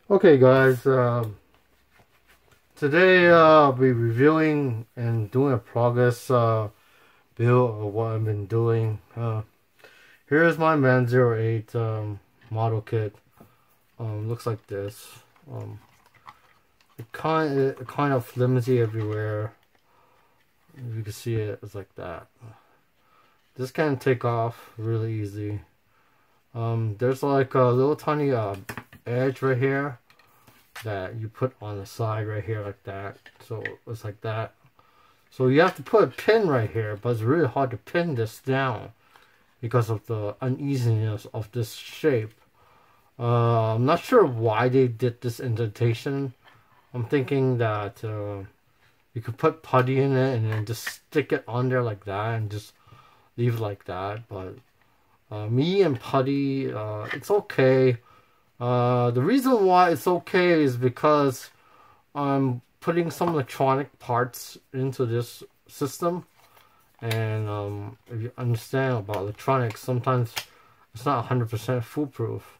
Okay guys, today I'll be reviewing and doing a progress build of what I've been doing. Here's my Man-08 model kit. Looks like this. It kind of flimsy everywhere. If you can see it, it's like that. This can take off really easy. There's like a little tiny edge right here that you put on the side right here like that. So it's like that. So you have to put a pin right here, but it's really hard to pin this down because of the uneasiness of this shape. I'm not sure why they did this indentation. I'm thinking that you could put putty in it and then just stick it on there like that and just leave it like that. But me and putty, it's okay. The reason why it's okay is because I'm putting some electronic parts into this system, and if you understand about electronics, sometimes it's not 100% foolproof.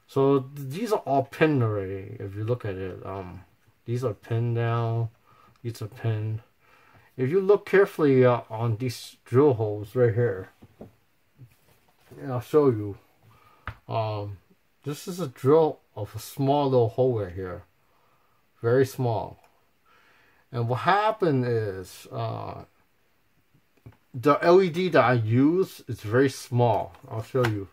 So these are all pinned already. If you look at it, these are pinned down. These are pinned. If you look carefully on these drill holes right here, and I'll show you. This is a drill of a small little hole right here. Very small. And what happened is the LED that I use is very small. I'll show you.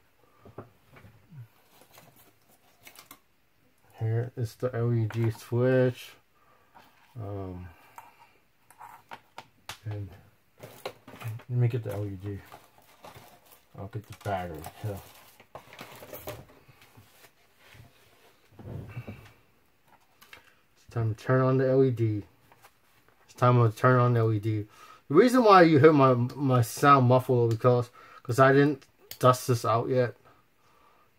Here is the LED switch. And let me get the LED. I'll get the battery. Yeah. It's time to turn on the LED. It's time to turn on the LED. The reason why you hear my sound muffled because I didn't dust this out yet.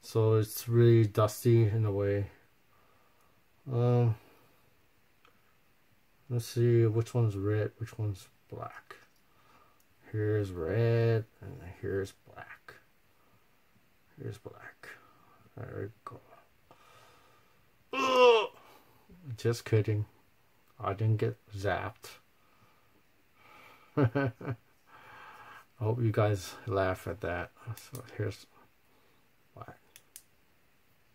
So it's really dusty in a way. Let's see which one's red, which one's black. Here's red and here's black. Here's black. There we go. Ugh. Just kidding. I didn't get zapped. I hope you guys laugh at that. So here's black.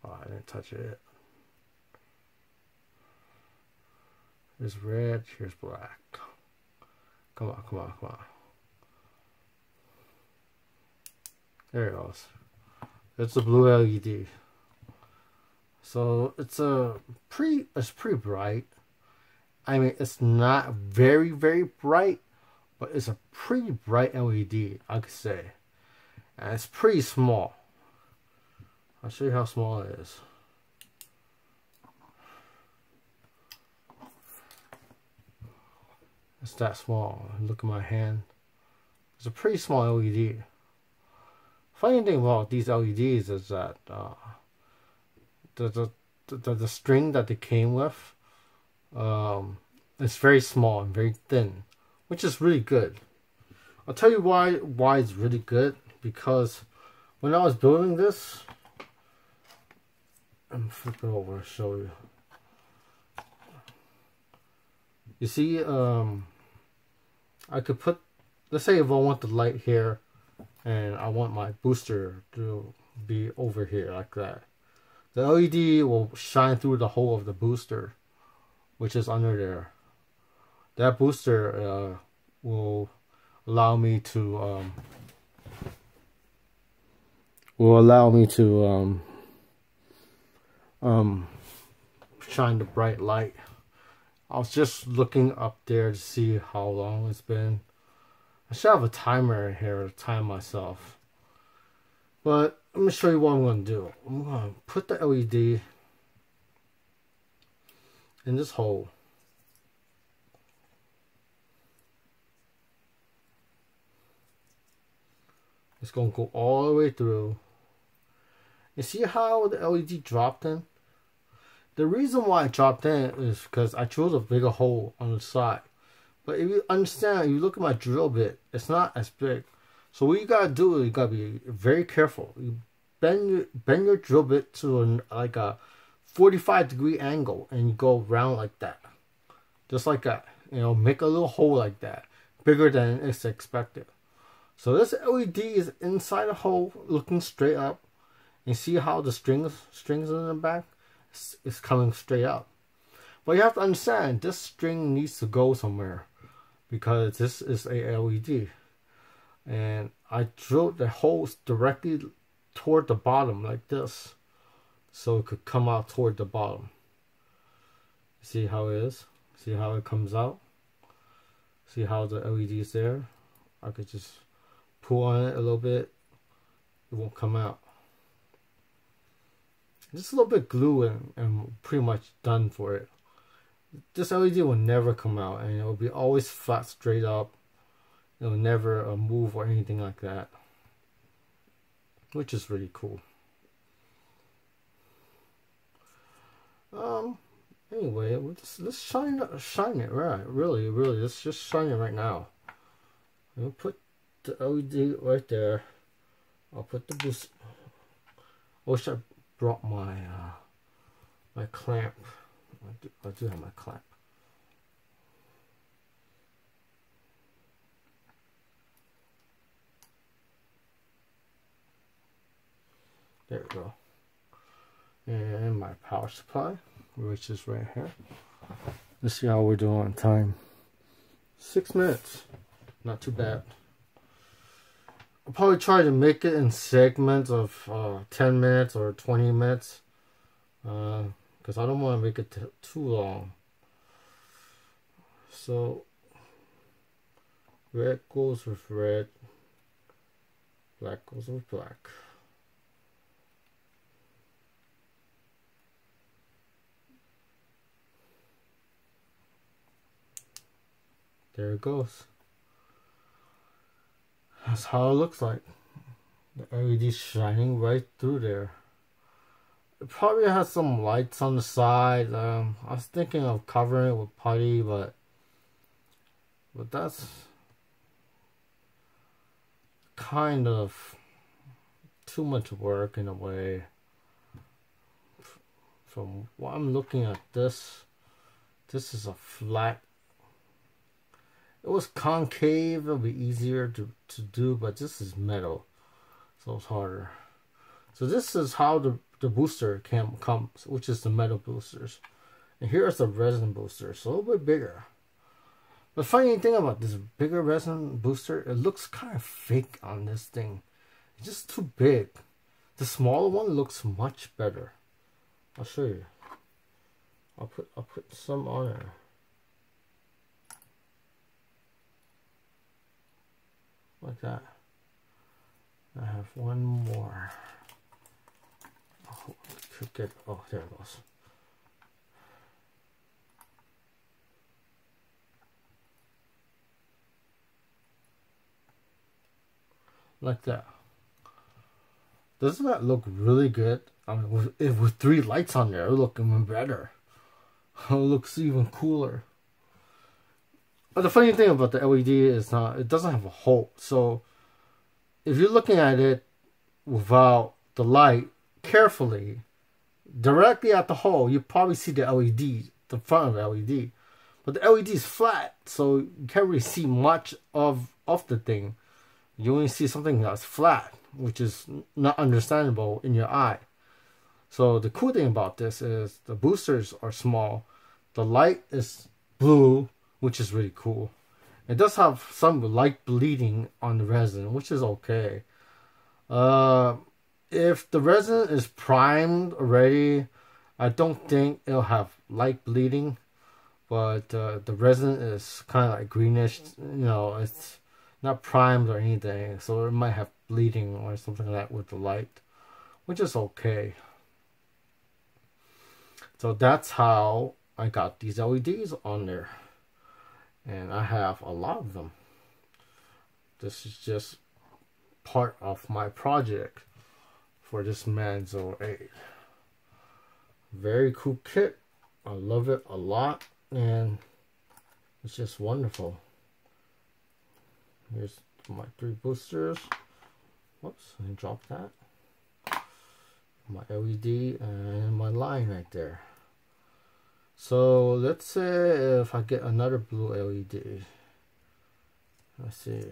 Oh, I didn't touch it. Here's red, here's black. Come on, come on, come on. There it goes. It's a blue LED. So it's pretty bright. I mean, it's not very bright, but it's a pretty bright LED, I could say. And it's pretty small. I'll show you how small it is. It's that small. Look at my hand. It's a pretty small LED. Funny thing about these LEDs is that the string that they came with is very small and very thin, which is really good. I'll tell you why it's really good, because when I was building this, I'm flip it over and show you. You see, I could put, let's say if I want the light here and I want my booster to be over here like that. The LED will shine through the hole of the booster, which is under there. That booster will allow me to shine the bright light. I was just looking up there to see how long it's been. I should have a timer in here to time myself. But let me show you what I'm going to do. I'm going to put the LED in this hole. It's going to go all the way through. You see how the LED dropped in? The reason why it dropped in is because I chose a bigger hole on the side. But if you understand, you look at my drill bit, it's not as big. So what you gotta do is you gotta be very careful. You bend your drill bit to like a 45-degree angle and you go round like that. Just like that. You know, make a little hole like that. Bigger than it's expected. So this LED is inside the hole looking straight up. And see how the strings in the back is coming straight up. But you have to understand, this string needs to go somewhere. Because this is a LED. And I drilled the holes directly toward the bottom like this. So it could come out toward the bottom. See how it is? See how it comes out? See how the LED is there? I could just pull on it a little bit. It won't come out. Just a little bit glue and pretty much done for it. This LED will never come out and it will be always flat straight up. It will never move or anything like that. Which is really cool. Anyway, let's shine it, right? Really, let's just shine it right now. I'll put the LED right there. I'll put the boost. I wish I brought my my clamp. I do have my clamp. There we go. And my power supply, which is right here. Let's see how we're doing on time. 6 minutes. Not too bad. I'll probably try to make it in segments of 10 minutes or 20 minutes. Because I don't want to make it too long. So, red goes with red. Black goes with black. There it goes. That's how it looks like. The LED shining right through there. It probably has some lights on the side. I was thinking of covering it with putty, but that's kind of too much work in a way. From what I'm looking at, this is a flat. It was concave, it'll be easier to do, but this is metal, so it's harder. So this is how the booster comes, which is the metal boosters. And here's the resin booster, so a little bit bigger. The funny thing about this bigger resin booster, it looks kind of fake on this thing. It's just too big. The smaller one looks much better. I'll show you. I'll put some on there. Like that. I have one more. Oh, could get, oh, there it goes. Like that. Doesn't that look really good? I mean, with 3 lights on there, it'll look even better. It looks even cooler. But the funny thing about the LED is it doesn't have a hole. So if you're looking at it without the light carefully, directly at the hole, you probably see the LED, the front of the LED. But the LED is flat, so you can't really see much of the thing. You only see something that's flat, which is not understandable in your eye. So the cool thing about this is the boosters are small. The light is blue, which is really cool. It does have some light bleeding on the resin, which is okay. If the resin is primed already, I don't think it'll have light bleeding. But the resin is kind of like greenish, you know, it's not primed or anything. So it might have bleeding or something like that with the light, which is okay. So that's how I got these LEDs on there. And I have a lot of them. This is just part of my project for this Man-08. Very cool kit. I love it a lot, and it's just wonderful. Here's my 3 boosters. Whoops, I dropped that. my LED and my line right there. So let's say if I get another blue LED, let's see.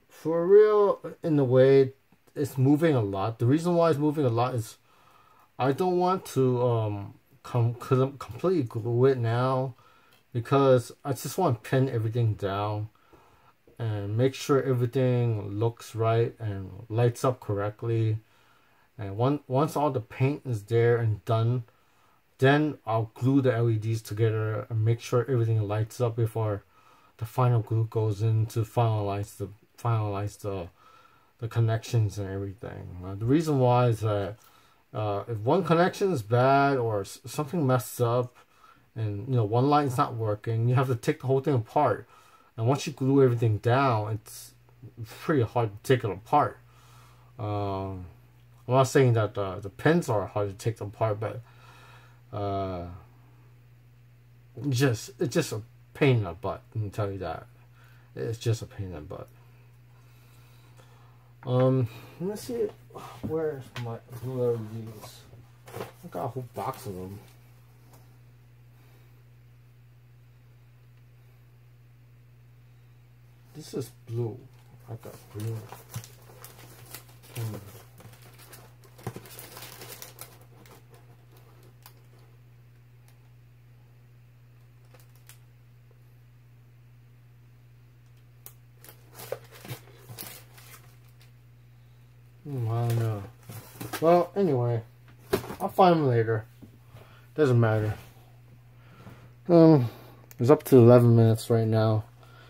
For real, in a way, it's moving a lot. The reason why it's moving a lot is I don't want to completely glue it now, because I just want to pin everything down and make sure everything looks right and lights up correctly. And once all the paint is there and done, then I'll glue the LEDs together and make sure everything lights up before the final glue goes in to finalize the connections and everything. The reason why is that if one connection is bad or something messed up, and one line is not working, you have to take the whole thing apart. And once you glue everything down, it's pretty hard to take it apart. I'm not saying that the pins are hard to take apart, but it's just a pain in the butt. I can tell you that. It's just a pain in the butt. Let me see. Where's my blue LEDs? I got a whole box of them. This is blue. I got green. I don't know. Well, anyway, I'll find them later. Doesn't matter. It's up to 11 minutes right now.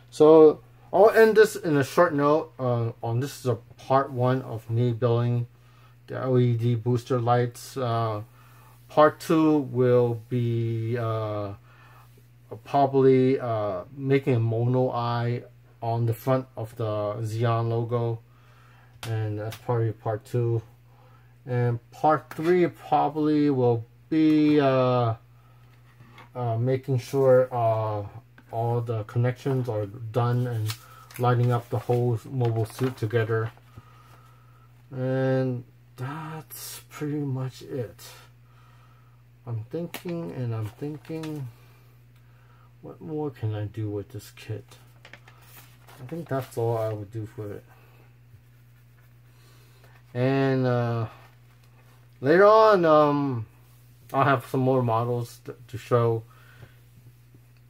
So I'll end this in a short note. On this is a part 1 of me building the LED booster lights. Part 2 will be probably making a mono eye on the front of the Xeon logo. And that's probably part 2. And part 3 probably will be making sure all the connections are done and lining up the whole mobile suit together. And that's pretty much it. I'm thinking, what more can I do with this kit? I think that's all I would do for it. And later on, I'll have some more models to show.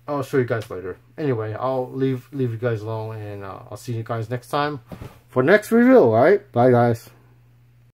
I'll show you guys later. Anyway, I'll leave you guys alone, and I'll see you guys next time for next review. Alright, bye guys.